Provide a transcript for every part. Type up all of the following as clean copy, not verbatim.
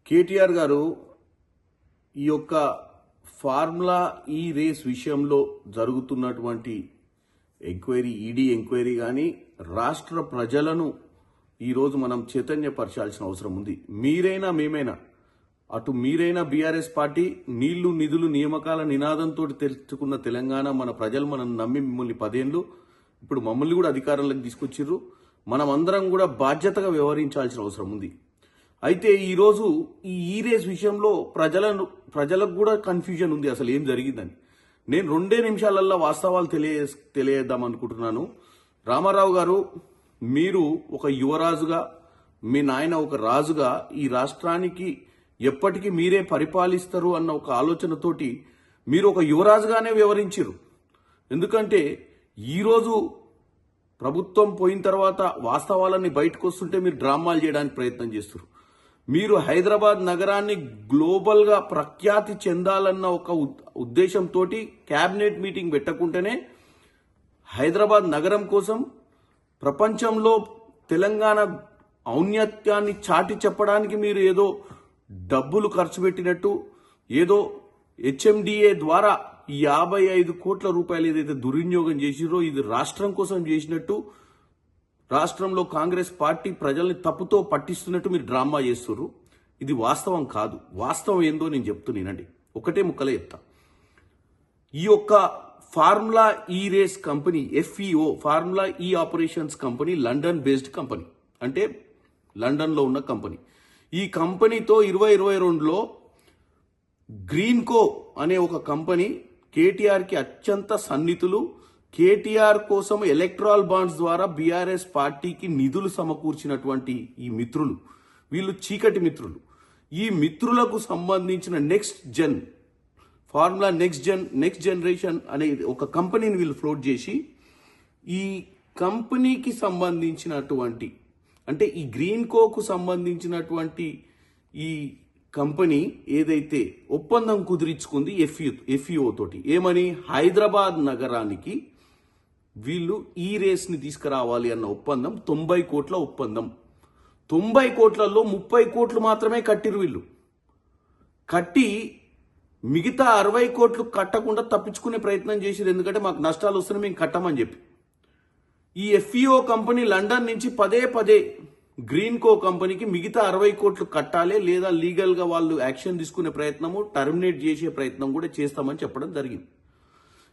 కేటీఆర్ గారు ఈ యొక్క ఫార్ములా ఈ రేస్ విషయంలో జరుగుతున్నటువంటి ఈడీ ఎంక్వైరీ కానీ రాష్ట్ర ప్రజలను ఈరోజు మనం చైతన్యపరచాల్సిన అవసరం ఉంది. మీరైనా మేమైనా అటు మీరైనా బీఆర్ఎస్ పార్టీ నీళ్లు నిధులు నియామకాల నినాదంతో తెరుచుకున్న తెలంగాణ మన ప్రజలు మనం నమ్మి మిమ్మల్ని 10 ఏళ్ళు ఇప్పుడు మమ్మల్ని కూడా అధికారంలోకి తీసుకొచ్చిర్రు. మనం అందరం కూడా బాధ్యతగా వ్యవహరించాల్సిన అవసరం ఉంది. అయితే ఈరోజు ఈ రేస్ విషయంలో ప్రజలకు కూడా కన్ఫ్యూజన్ ఉంది, అసలు ఏం జరిగిందని. నేను 2 నిమిషాలల్లో వాస్తవాలు తెలియజేద్దాం అనుకుంటున్నాను. రామారావు గారు, మీరు ఒక యువరాజుగా, మీ నాయన ఒక రాజుగా ఈ రాష్ట్రానికి ఎప్పటికీ మీరే పరిపాలిస్తారు అన్న ఒక ఆలోచనతోటి మీరు ఒక యువరాజుగానే వ్యవహరించారు. ఎందుకంటే ఈరోజు ప్రభుత్వం పోయిన తర్వాత వాస్తవాలన్నీ బయటకు వస్తుంటే మీరు డ్రామాలు చేయడానికి ప్రయత్నం చేస్తారు. మీరు హైదరాబాద్ నగరాన్ని గ్లోబల్గా ప్రఖ్యాతి చెందాలన్న ఒక ఉద్దేశంతో క్యాబినెట్ మీటింగ్ పెట్టకుంటేనే హైదరాబాద్ నగరం కోసం ప్రపంచంలో తెలంగాణ ఔన్నత్యాన్ని చాటి చెప్పడానికి మీరు ఏదో డబ్బులు ఖర్చు పెట్టినట్టు, ఏదో హెచ్ఎండిఏ ద్వారా 55 కోట్ల రూపాయలు ఏదైతే దుర్వినియోగం చేసిరో ఇది రాష్ట్రం కోసం చేసినట్టు, రాష్ట్రంలో కాంగ్రెస్ పార్టీ ప్రజల్ని తప్పుతో పట్టిస్తున్నట్టు మీరు డ్రామా చేస్తున్నారు. ఇది వాస్తవం కాదు. వాస్తవం ఏందో నేను చెప్తున్నానండి, ఒకటే ముక్కలే చెప్తా. ఈ యొక్క ఫార్ములా ఈ రేస్ కంపెనీ FEO ఫార్ములా ఈ operations company London based company, అంటే లండన్లో ఉన్న కంపెనీ. ఈ కంపెనీతో 2022లో గ్రీన్కో అనే ఒక కంపెనీ కేటీఆర్కి అత్యంత సన్నిహితులు. కేటీఆర్ కోసం ఎలక్ట్రాల్ బాండ్స్ ద్వారా బీఆర్ఎస్ పార్టీకి నిధులు సమకూర్చినటువంటి ఈ మిత్రులు, వీళ్ళు చీకటి మిత్రులు. ఈ మిత్రులకు సంబంధించిన ఫార్ములా నెక్స్ట్ జనరేషన్ అనే ఒక కంపెనీని వీళ్ళు ఫ్లోట్ చేసి, ఈ కంపెనీకి సంబంధించినటువంటి, అంటే ఈ గ్రీన్కోకు సంబంధించినటువంటి ఈ కంపెనీ ఏదైతే ఒప్పందం కుదిరించుకుంది FEO తోటి, ఏమని, హైదరాబాద్ నగరానికి వీళ్ళు ఈ రేస్ని తీసుకురావాలి అన్న ఒప్పందం 90 కోట్ల ఒప్పందం. 90 కోట్లలో 30 కోట్లు మాత్రమే కట్టిరు వీళ్ళు. కట్టి మిగతా 60 కోట్లు కట్టకుండా తప్పించుకునే ప్రయత్నం చేసిరు. ఎందుకంటే మాకు నష్టాలు వస్తున్నాయి, మేము కట్టమని చెప్పి. ఈ FEO కంపెనీ లండన్ నుంచి పదే గ్రీన్కో కంపెనీకి మిగతా 60 కోట్లు కట్టాలి, లేదా లీగల్గా వాళ్ళు యాక్షన్ తీసుకునే ప్రయత్నము, టర్మినేట్ చేసే ప్రయత్నం కూడా చేస్తామని చెప్పడం జరిగింది.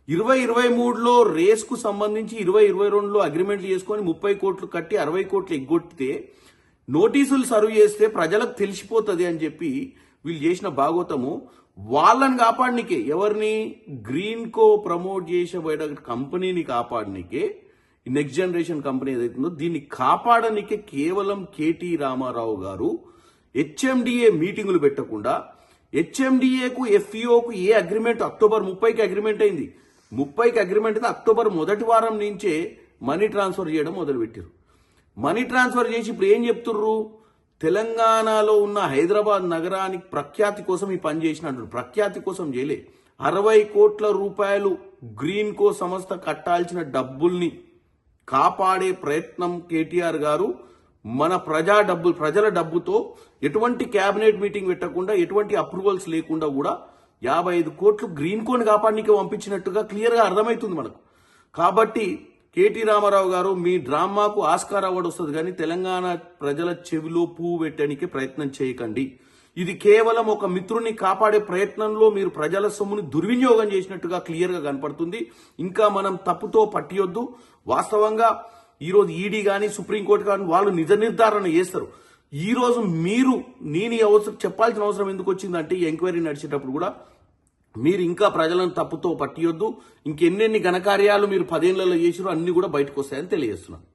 2023లో రేస్కు సంబంధించి 2022లో అగ్రిమెంట్లు చేసుకొని 30 కోట్లు కట్టి 60 కోట్లు ఎగ్గొట్టితే నోటీసులు సర్వ్ చేస్తే ప్రజలకు తెలిసిపోతుంది అని చెప్పి వీళ్ళు చేసిన భాగోతము. వాళ్ళని కాపాడనికే, ఎవరిని, గ్రీన్కో ప్రమోట్ చేసే కంపెనీని కాపాడనికే, నెక్స్ట్ జనరేషన్ కంపెనీ ఏదైతుందో దీన్ని కాపాడనికే కేవలం కేటీ రామారావు గారు హెచ్ఎండిఏ మీటింగులు పెట్టకుండా, హెచ్ఎండిఏకు FEOకు ఏ అగ్రిమెంట్ అక్టోబర్ 30కి అగ్రిమెంట్ అయింది. 30కి అగ్రిమెంట్ అయితే అక్టోబర్ మొదటి వారం నుంచే మనీ ట్రాన్స్ఫర్ చేయడం మొదలుపెట్టారు. మనీ ట్రాన్స్ఫర్ చేసి ఇప్పుడు ఏం చెప్తుర్రు, తెలంగాణలో ఉన్న హైదరాబాద్ నగరానికి ప్రఖ్యాతి కోసం ఈ పని చేసినట్టు. ప్రఖ్యాతి కోసం చేయలే. 60 కోట్ల రూపాయలు గ్రీన్కో సంస్థ కట్టాల్సిన డబ్బుల్ని కాపాడే ప్రయత్నం కేటీఆర్ గారు మన ప్రజల డబ్బుతో ఎటువంటి క్యాబినెట్ మీటింగ్ పెట్టకుండా, ఎటువంటి అప్రూవల్స్ లేకుండా కూడా 55 కోట్లు గ్రీన్కోని కాపాడనీకి పంపించినట్టుగా క్లియర్గా అర్థమవుతుంది మనకు. కాబట్టి కేటీ రామారావు గారు, మీ డ్రామాకు ఆస్కార్ అవార్డు వస్తుంది, కానీ తెలంగాణ ప్రజల చెవిలో పువ్వు పెట్టడానికి ప్రయత్నం చేయకండి. ఇది కేవలం ఒక మిత్రుని కాపాడే ప్రయత్నంలో మీరు ప్రజల సొమ్ముని దుర్వినియోగం చేసినట్టుగా క్లియర్గా కనపడుతుంది. ఇంకా మనం తప్పుతో పట్టియొద్దు. వాస్తవంగా ఈరోజు ఈడీ కానీ సుప్రీంకోర్టు కానీ వాళ్ళు నిజ నిర్ధారణ చేస్తారు. ఈరోజు నేను చెప్పాల్సిన అవసరం ఎందుకు వచ్చిందంటే, ఈ ఎంక్వైరీ నడిచేటప్పుడు కూడా మీరు ఇంకా ప్రజలను తప్పుతో పట్టియొద్దు. ఇంకెన్నెన్ని ఘనకార్యాలు మీరు 10 ఏళ్లలో చేసిరో అన్ని కూడా బయటకు వస్తాయని తెలియజేస్తున్నాను.